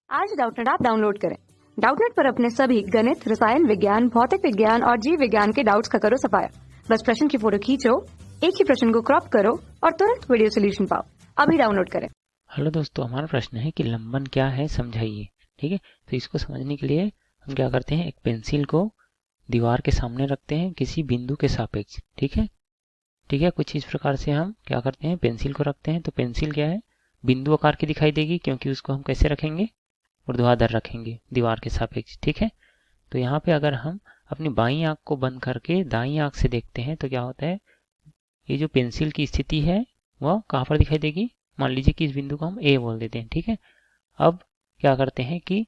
आज Doubtnut app download करें। Doubtnut पर अपने सभी गणित, रसायन विज्ञान, भौतिक विज्ञान और जीव विज्ञान के डाउट्स का करो सफाया। बस प्रश्न की फोटो खींचो, एक ही प्रश्न को क्रॉप करो और तुरंत वीडियो सोल्यूशन पाओ। अभी डाउनलोड करें। हेलो दोस्तों, हमारा प्रश्न है कि लंबन क्या है, समझाइए। ठीक है, तो इसको समझने के लिए हम क्या करते हैं, एक पेंसिल को दीवार के सामने रखते हैं किसी बिंदु के सापेक्ष। ठीक है, कुछ इस प्रकार से हम क्या करते हैं, पेंसिल को रखते हैं। तो पेंसिल क्या है, बिंदु आकार की दिखाई देगी, क्योंकि उसको हम कैसे रखेंगे, ऊर्ध्वाधर रखेंगे दीवार के सापेक्ष। ठीक है, तो यहाँ पे अगर हम अपनी बाईं आंख को बंद करके दाईं आंख से देखते हैं तो क्या होता है, ये जो पेंसिल की स्थिति है वह कहाँ पर दिखाई देगी। मान लीजिए कि इस बिंदु को हम ए बोल देते हैं। ठीक है, अब क्या करते हैं कि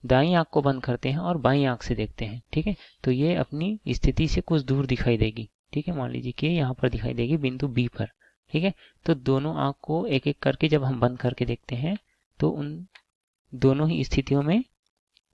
दाईं आंख को बंद करते हैं और बाईं आंख से देखते हैं। ठीक है, तो ये अपनी स्थिति से कुछ दूर दिखाई देगी। ठीक है, मान लीजिए कि यहाँ पर दिखाई देगी बिंदु बी पर। ठीक है, तो दोनों आंख को एक एक करके जब हम बंद करके देखते हैं तो उन दोनों ही स्थितियों में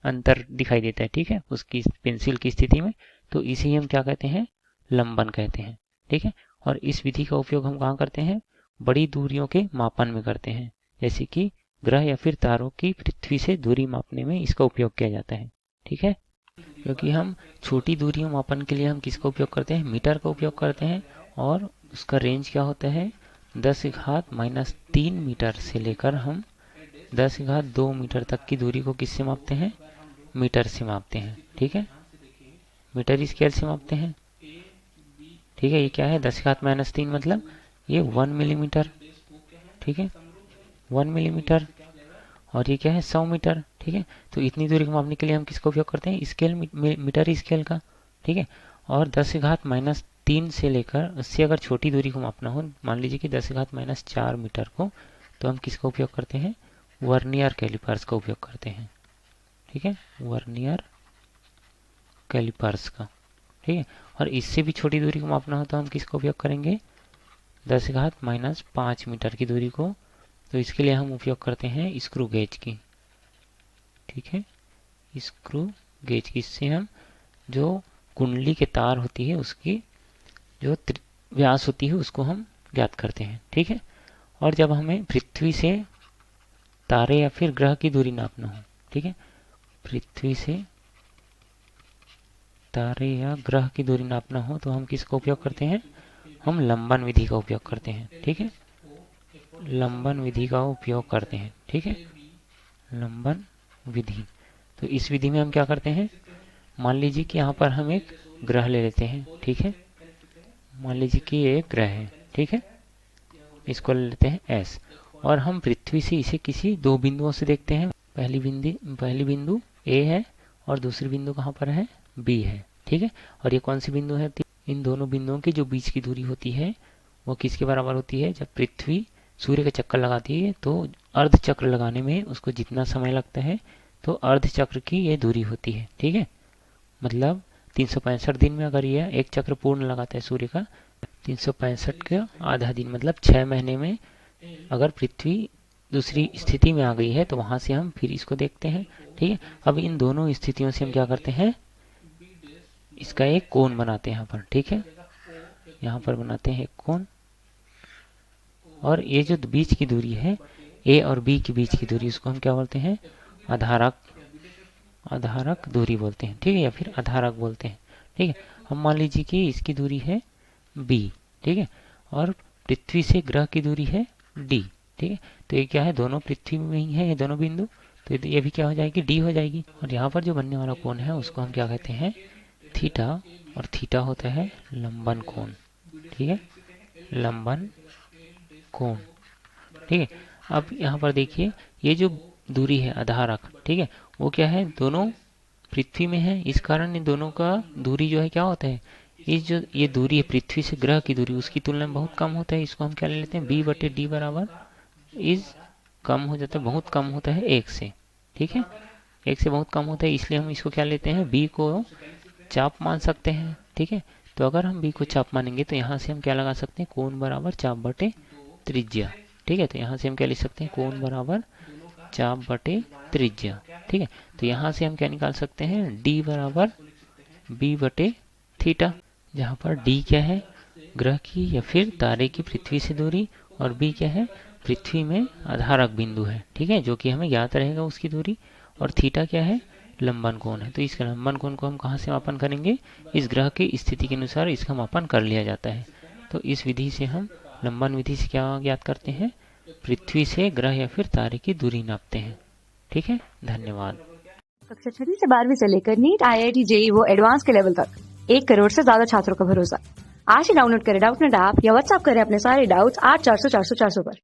अंतर दिखाई देता है। ठीक है, उसकी पेंसिल की स्थिति में। तो इसे हम क्या कहते हैं, लंबन कहते हैं। ठीक है, और इस विधि का उपयोग हम कहाँ करते हैं, बड़ी दूरियों के मापन में करते हैं, जैसे कि ग्रह या फिर तारों की पृथ्वी से दूरी मापने में इसका उपयोग किया जाता है। ठीक है, क्योंकि हम छोटी दूरियों मापन के लिए हम किसका उपयोग करते हैं, मीटर का उपयोग करते हैं। और उसका रेंज क्या होता है, 10⁻³ मीटर से लेकर हम 10⁻² मीटर तक की दूरी को किससे मापते हैं, मीटर से मापते हैं। ठीक है, मीटर स्केल से मापते हैं। ठीक है, ये क्या है, 10⁻³ मतलब ये 1 मिलीमीटर। ठीक है, 1 मिलीमीटर। और ये क्या है, 100 मीटर। ठीक है, तो इतनी दूरी को मापने के लिए हम किसका उपयोग करते हैं, स्केल, मीटर स्केल का। ठीक है, और 10⁻³ से लेकर उससे अगर छोटी दूरी को मापना हो, मान लीजिए कि 10⁻⁴ मीटर को, तो हम किसका उपयोग करते हैं, वर्नियर कैलिपर्स का उपयोग करते हैं। ठीक है, वर्नियर कैलिपर्स का। ठीक है, और इससे भी छोटी दूरी को मापना हो तो हम किसका उपयोग करेंगे, 10⁻5 मीटर की दूरी को। तो इसके लिए हम उपयोग करते हैं स्क्रू गेज की। ठीक है, स्क्रू गेज की, इससे हम जो कुंडली के तार होती है उसकी जो व्यास होती है उसको हम ज्ञात करते हैं। ठीक है, और जब हमें पृथ्वी से तारे या फिर ग्रह की दूरी नापना हो, ठीक है, पृथ्वी से तारे या ग्रह की दूरी नापना हो तो हम किसका उपयोग करते हैं, हम लंबन विधि का उपयोग करते हैं। ठीक है, लंबन विधि का उपयोग करते हैं। ठीक है, लंबन विधि। तो इस विधि में हम क्या करते हैं, मान लीजिए कि यहाँ पर हम एक ग्रह ले लेते हैं। ठीक है, मान लीजिए कि ये एक ग्रह है। ठीक है, इसको ले लेते हैं एस, और हम पृथ्वी से इसे किसी दो बिंदुओं से देखते हैं। पहली बिंदु ए है और दूसरी बिंदु कहाँ पर है, बी है। ठीक है, और ये कौन सी बिंदु है, इन दोनों बिंदुओं की जो बीच की दूरी होती है वो किसके बराबर होती है, जब पृथ्वी सूर्य का चक्कर लगाती है तो अर्ध चक्र लगाने में उसको जितना समय लगता है तो अर्ध चक्र की ये दूरी होती है। ठीक है, मतलब 365 दिन में अगर यह एक चक्र पूर्ण लगाता है सूर्य का, 365 का आधा दिन मतलब 6 महीने में अगर पृथ्वी दूसरी स्थिति में आ गई है तो वहां से हम फिर इसको देखते हैं। ठीक है, अब इन दोनों स्थितियों से हम क्या करते हैं, इसका एक कोण बनाते हैं यहाँ पर। ठीक है, यहाँ पर बनाते हैं एक कोण, और ये जो बीच की दूरी है ए और बी के बीच की दूरी, उसको हम क्या बोलते हैं, आधारक दूरी बोलते हैं। ठीक है, या फिर आधारक बोलते हैं। ठीक है, हम मान लीजिए कि इसकी दूरी है बी। ठीक है, और पृथ्वी से ग्रह की दूरी है डी। ठीक है, तो ये क्या है, दोनों पृथ्वी में ही है ये दोनों बिंदु, तो ये भी क्या हो जाएगी, डी हो जाएगी। और यहाँ पर जो बनने वाला कोण है उसको हम क्या कहते हैं, थीटा, और थीटा होता है लंबन कोण। ठीक है, लंबन कोण। ठीक है, अब यहाँ पर देखिए ये जो दूरी है आधारक, ठीक है, वो क्या है, दोनों पृथ्वी में है, इस कारण इन दोनों का दूरी जो है क्या होता है, इस जो ये दूरी है पृथ्वी से ग्रह की दूरी उसकी तुलना में बहुत कम होता है। इसको हम क्या ले लेते हैं, b/d बराबर इस कम हो जाता है, बहुत कम होता है 1 से। ठीक है, 1 से बहुत कम होता है, इसलिए हम इसको क्या लेते हैं, b को चाप मान सकते हैं। ठीक है, तो अगर हम b को चाप मानेंगे तो यहाँ से हम क्या लगा सकते हैं, कोण बराबर चाप बटे त्रिज्या। ठीक है, तो यहाँ से हम क्या लिख सकते हैं, कोण बराबर चाप बटे त्रिज्या। ठीक है, तो यहाँ से हम क्या निकाल सकते हैं, d बराबर b/थीटा, जहाँ पर d क्या है, ग्रह की या फिर तारे की पृथ्वी से दूरी, और b क्या है, पृथ्वी में आधारक बिंदु है, ठीक है, जो कि हमें ज्ञात रहेगा उसकी दूरी, और थीटा क्या है, लंबन कोण है। तो इस लंबन कोण को हम कहाँ से मापन करेंगे, इस ग्रह की स्थिति के अनुसार इसका मापन कर लिया जाता है। तो इस विधि से हम लंबन विधि से क्या ज्ञात करते हैं, पृथ्वी से ग्रह या फिर तारे की दूरी नापते हैं। ठीक है, धन्यवाद। कक्षा 6वीं से 12वीं से लेकर नीट, IIT, JEE वो एडवांस के लेवल तक 1 करोड़ से ज्यादा छात्रों का भरोसा। आज ही डाउनलोड करें डाउटनेट ऐप या व्हाट्सएप करें अपने सारे डाउट्स 8400 400 400 पर।